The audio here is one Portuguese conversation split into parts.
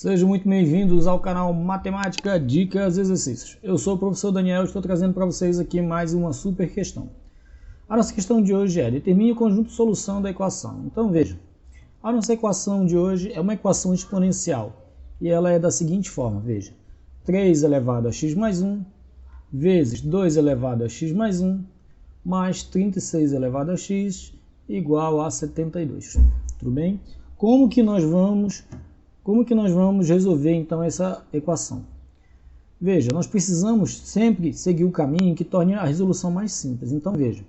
Sejam muito bem-vindos ao canal Matemática, Dicas e Exercícios. Eu sou o professor Daniel e estou trazendo para vocês aqui mais uma super questão. A nossa questão de hoje é: determine o conjunto de solução da equação. Então veja, a nossa equação de hoje é uma equação exponencial e ela é da seguinte forma, veja: 3 elevado a x mais 1 vezes 2 elevado a x mais 1 mais 36 elevado a x igual a 72. Tudo bem? Como que nós vamos resolver então essa equação? Veja, nós precisamos sempre seguir o caminho que torne a resolução mais simples. Então veja,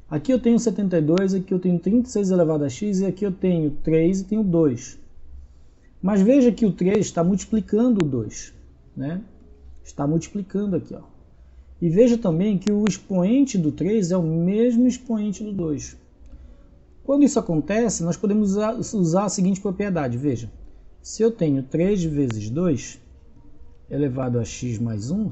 aqui eu tenho 72, aqui eu tenho 36 elevado a x e aqui eu tenho 3 e tenho 2. Mas veja que o 3 está multiplicando o 2, né? Está multiplicando aqui, ó. E veja também que o expoente do 3 é o mesmo expoente do 2. Quando isso acontece, nós podemos usar a seguinte propriedade. Veja, se eu tenho 3 vezes 2 elevado a x mais 1,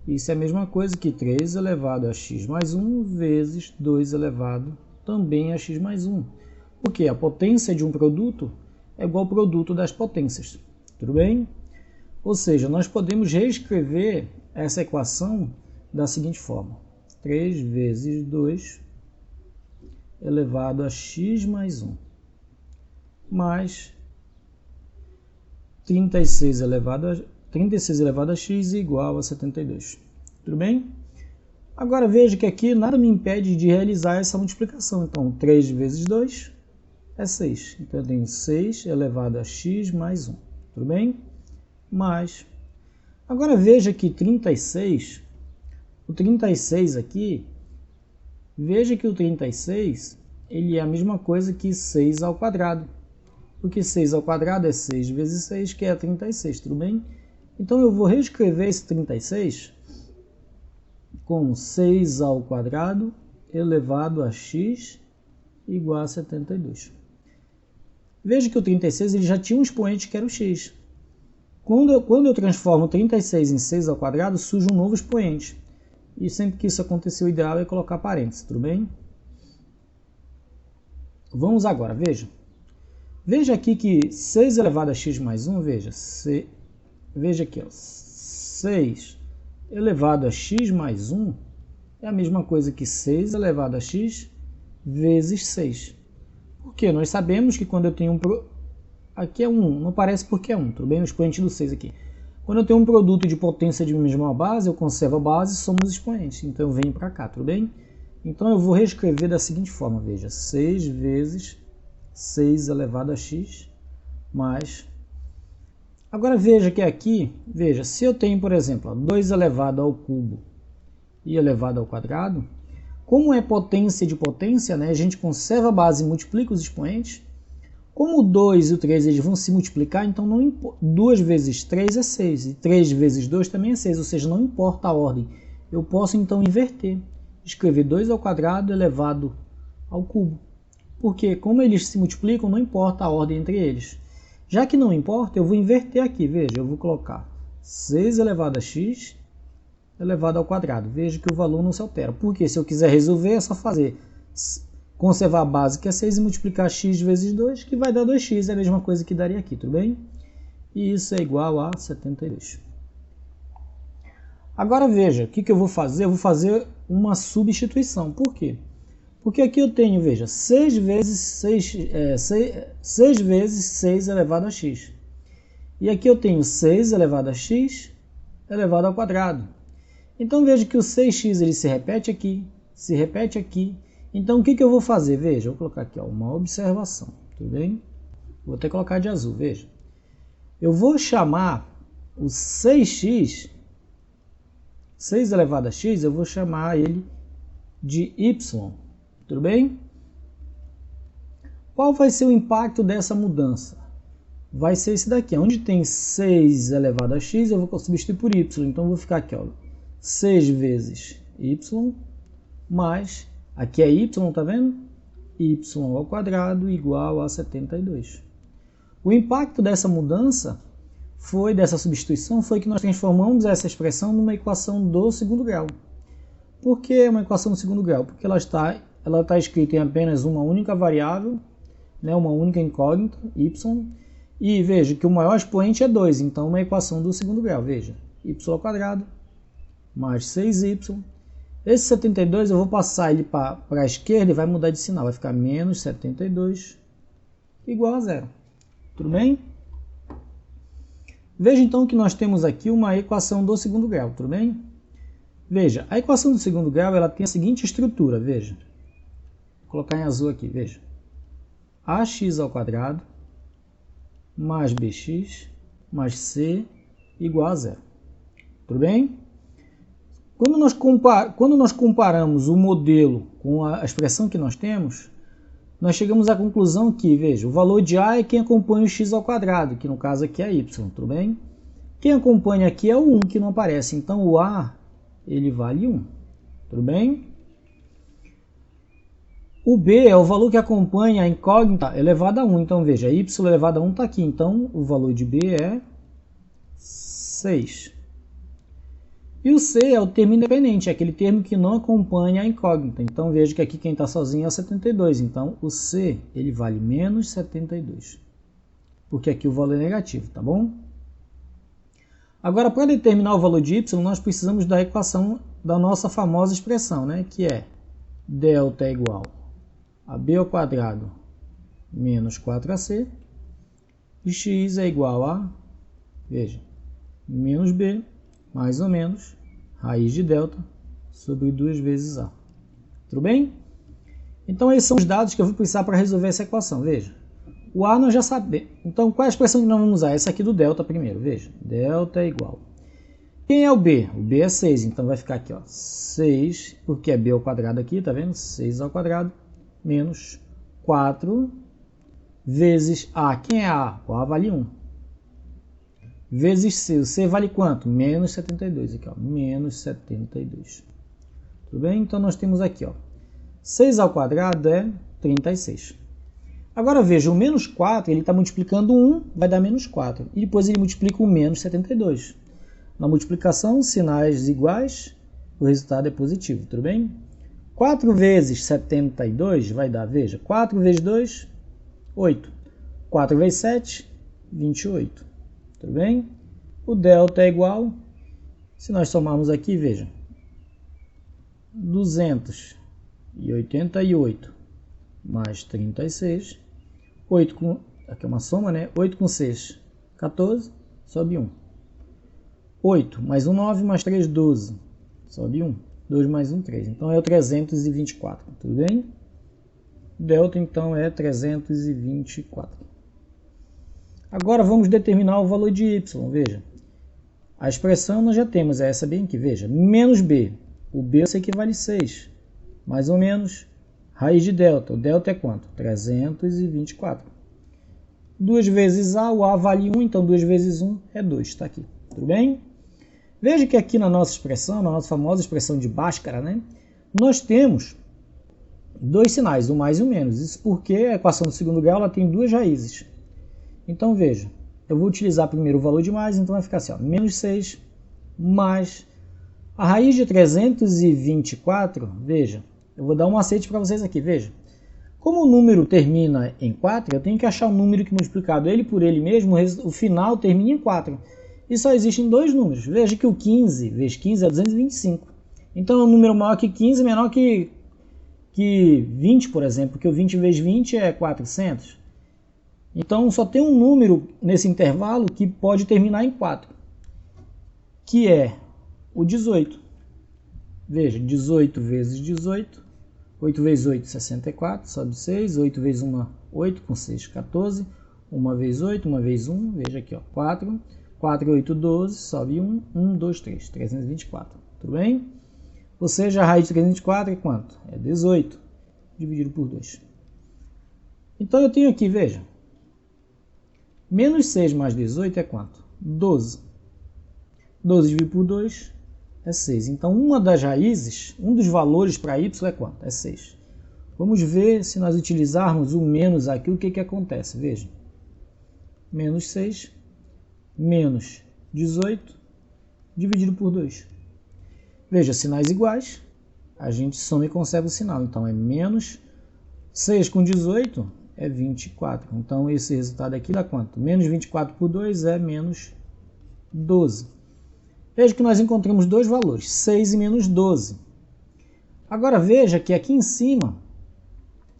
isso é a mesma coisa que 3 elevado a x mais 1 vezes 2 elevado também a x mais 1. Porque a potência de um produto é igual ao produto das potências. Tudo bem? Ou seja, nós podemos reescrever essa equação da seguinte forma: 3 vezes 2 elevado a x mais 1 mais 36 elevado a x igual a 72. Tudo bem? Agora veja que aqui nada me impede de realizar essa multiplicação. Então 3 vezes 2 é 6. Então eu tenho 6 elevado a x mais 1. Tudo bem? Mais. Agora veja que 36, o 36 aqui, veja que o 36 ele é a mesma coisa que 6 ao quadrado. Porque 6 ao quadrado é 6 vezes 6, que é 36, tudo bem? Então eu vou reescrever esse 36 como 6 ao quadrado elevado a x igual a 72. Veja que o 36 ele já tinha um expoente que era o x. Quando eu transformo 36 em 6 ao quadrado, surge um novo expoente. E sempre que isso acontecer, o ideal é colocar parênteses, tudo bem? Vamos agora, veja. Veja aqui que 6 elevado a x mais 1, veja aqui, ó, 6 elevado a x mais 1 é a mesma coisa que 6 elevado a x vezes 6. Porque nós sabemos que quando eu tenho aqui é 1, não parece porque é 1, tudo bem? O expoente do 6 aqui. Quando eu tenho um produto de potência de mesma base, eu conservo a base e somo os expoentes. Então eu venho para cá, tudo bem? Então eu vou reescrever da seguinte forma, veja, 6 vezes 6 elevado a x mais... Agora veja que aqui, veja, se eu tenho, por exemplo, 2 elevado ao cubo e elevado ao quadrado, como é potência de potência, né, a gente conserva a base e multiplica os expoentes. Como o 2 e o 3 eles vão se multiplicar, então 2 vezes 3 é 6, e 3 vezes 2 também é 6, ou seja, não importa a ordem. Eu posso então inverter, escrever 2 ao quadrado elevado ao cubo. Porque como eles se multiplicam, não importa a ordem entre eles. Já que não importa, eu vou inverter aqui, veja, eu vou colocar 6 elevado a x elevado ao quadrado. Veja que o valor não se altera, porque se eu quiser resolver é só fazer... conservar a base que é 6 e multiplicar x vezes 2, que vai dar 2x, é a mesma coisa que daria aqui, tudo bem? E isso é igual a 72. Agora veja, o que eu vou fazer? Eu vou fazer uma substituição. Por quê? Porque aqui eu tenho, veja, 6 vezes 6 elevado a x. E aqui eu tenho 6 elevado a x elevado ao quadrado. Então veja que o 6x ele se repete aqui. Então, o que eu vou fazer? Veja, eu vou colocar aqui, ó, uma observação, tudo bem? Vou até colocar de azul, veja. Eu vou chamar o 6x, 6 elevado a x, eu vou chamar ele de y, tudo bem? Qual vai ser o impacto dessa mudança? Vai ser esse daqui, onde tem 6 elevado a x, eu vou substituir por y. Então, eu vou ficar aqui, ó, 6 vezes y mais... Aqui é y, tá vendo? Y ao quadrado igual a 72. O impacto dessa mudança, dessa substituição, foi que nós transformamos essa expressão numa equação do segundo grau. Por que uma equação do segundo grau? Porque ela está escrita em apenas uma única variável, né, uma única incógnita, y, E veja que o maior expoente é 2, então uma equação do segundo grau. Veja, y² mais 6y. Esse 72 eu vou passar ele para a esquerda e vai mudar de sinal. Vai ficar menos 72 igual a zero. Tudo bem? Veja então que nós temos aqui uma equação do segundo grau. Tudo bem? Veja, a equação do segundo grau ela tem a seguinte estrutura. Veja, vou colocar em azul aqui. Veja, ax² mais bx mais c igual a zero. Tudo bem? Quando nós comparamos o modelo com a expressão que nós temos, nós chegamos à conclusão que, veja, o valor de a é quem acompanha o x², que no caso aqui é y, tudo bem? Quem acompanha aqui é o 1, que não aparece, então o a ele vale 1, tudo bem? O b é o valor que acompanha a incógnita elevada a 1, então veja, y elevado a 1 está aqui, então o valor de b é 6. E o c é o termo independente, é aquele termo que não acompanha a incógnita. Então veja que aqui quem está sozinho é o 72. Então o c ele vale menos 72. Porque aqui o valor é negativo, tá bom? Agora, para determinar o valor de y, nós precisamos da equação da nossa famosa expressão, né? Que é delta é igual a b² menos 4ac. E x é igual a, veja, menos b mais ou menos raiz de delta sobre 2 vezes a. Tudo bem? Então, esses são os dados que eu vou precisar para resolver essa equação. Veja, o a nós já sabemos. Então, qual é a expressão que nós vamos usar? Essa aqui do delta primeiro. Veja, delta é igual. Quem é o b? O b é 6, então vai ficar aqui, ó, 6, porque é b² aqui, tá vendo? 6² menos 4 vezes a. Quem é a? O a vale 1. Vezes c. O c vale quanto? Menos 72. Aqui, ó, menos 72. Tudo bem? Então, nós temos aqui, ó, 6² é 36. Agora, veja, o menos 4, ele está multiplicando 1, vai dar menos 4. E depois ele multiplica o menos 72. Na multiplicação, sinais iguais, o resultado é positivo. Tudo bem? 4 vezes 72 vai dar, veja, 4 vezes 2, 8. 4 vezes 7, 28. Tudo bem? O delta é igual, se nós somarmos aqui, veja, 288 mais 36, 8 com, aqui é uma soma, né? 8 com 6, 14, sobe 1. 8 mais 1, 9, mais 3, 12, sobe 1. 2 mais 1, 3. Então é o 324, tudo bem? Delta, então, é 324. Agora vamos determinar o valor de y. Veja, a expressão nós já temos, é essa bem aqui. Veja, menos b. O b eu sei que vale 6. Mais ou menos raiz de delta. O delta é quanto? 324. 2 vezes a, o a vale 1, então 2 vezes 1 é 2. Está aqui, tudo bem? Veja que aqui na nossa expressão, na nossa famosa expressão de Bhaskara, né, nós temos dois sinais, o mais e o menos. Isso porque a equação do segundo grau ela tem duas raízes. Então, veja, eu vou utilizar primeiro o valor de mais, então vai ficar assim, ó, menos 6 mais a raiz de 324, veja, eu vou dar um macete para vocês aqui, veja. Como o número termina em 4, eu tenho que achar um número que multiplicado ele por ele mesmo, o final termina em 4. E só existem dois números. Veja que o 15 vezes 15 é 225. Então é um número maior que 15, menor que 20, por exemplo, porque o 20 vezes 20 é 400. Então, só tem um número nesse intervalo que pode terminar em 4, que é o 18. Veja, 18 vezes 18, 8 vezes 8, 64, sobe 6, 8 vezes 1, 8, com 6, 14, 1 vezes 8, 1 vezes 1, veja aqui, ó, 4, 4, 8, 12, sobe 1, 1, 2, 3, 324, tudo bem? Ou seja, a raiz de 324 é quanto? É 18, dividido por 2. Então, eu tenho aqui, veja, menos 6 mais 18 é quanto? 12. 12 dividido por 2 é 6. Então, uma das raízes, um dos valores para y é quanto? É 6. Vamos ver se nós utilizarmos o menos aqui, o que, que acontece. Veja. Menos 6 menos 18 dividido por 2. Veja, sinais iguais, a gente soma e conserva o sinal. Então, é menos 6 com 18 é 24. Então esse resultado aqui dá quanto? Menos 24 por 2 é menos 12. Veja que nós encontramos dois valores, 6 e menos 12. Agora veja que aqui em cima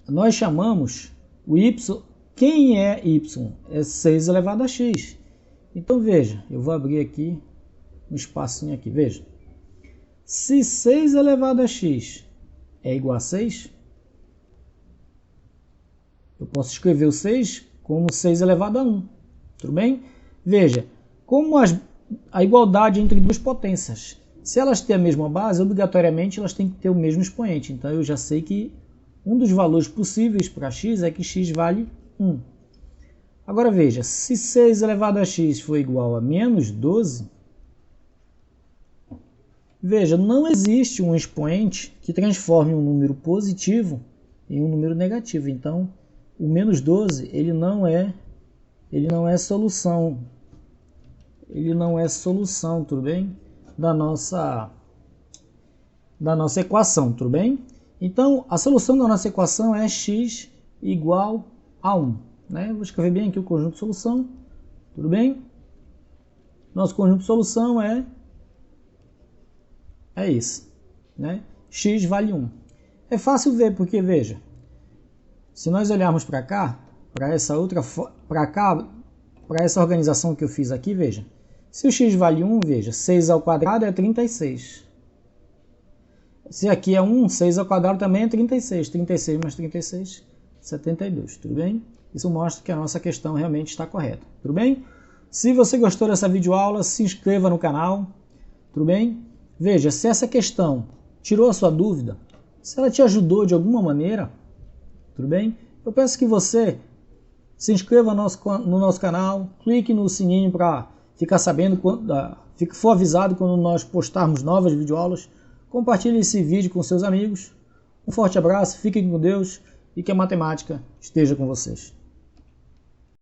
nós chamamos o y. Quem é y? É 6 elevado a x. Então veja, eu vou abrir aqui um espacinho aqui, veja. Se 6 elevado a x é igual a 6, eu posso escrever o 6 como 6 elevado a 1. Tudo bem? Veja, como a igualdade entre duas potências, se elas têm a mesma base, obrigatoriamente elas têm que ter o mesmo expoente. Então eu já sei que um dos valores possíveis para x é que x vale 1. Agora veja, se 6 elevado a x for igual a menos 12, veja, não existe um expoente que transforme um número positivo em um número negativo. Então, o menos 12, ele não é solução. Ele não é solução, tudo bem? Da nossa equação, tudo bem? Então, a solução da nossa equação é x igual a 1. Né? Vou escrever bem aqui o conjunto de solução, tudo bem? Nosso conjunto de solução é esse, né? X vale 1. É fácil ver, porque veja, se nós olharmos para cá, para essa organização que eu fiz aqui, veja, se o x vale 1, veja, 6 ao quadrado é 36. Se aqui é 1, 6 ao quadrado também é 36. 36 mais 36, 72, tudo bem? Isso mostra que a nossa questão realmente está correta, tudo bem? Se você gostou dessa videoaula, se inscreva no canal, tudo bem? Veja, se essa questão tirou a sua dúvida, se ela te ajudou de alguma maneira, tudo bem? Eu peço que você se inscreva no nosso canal, clique no sininho para ficar sabendo, for avisado quando nós postarmos novas videoaulas, compartilhe esse vídeo com seus amigos. Um forte abraço, fiquem com Deus e que a matemática esteja com vocês.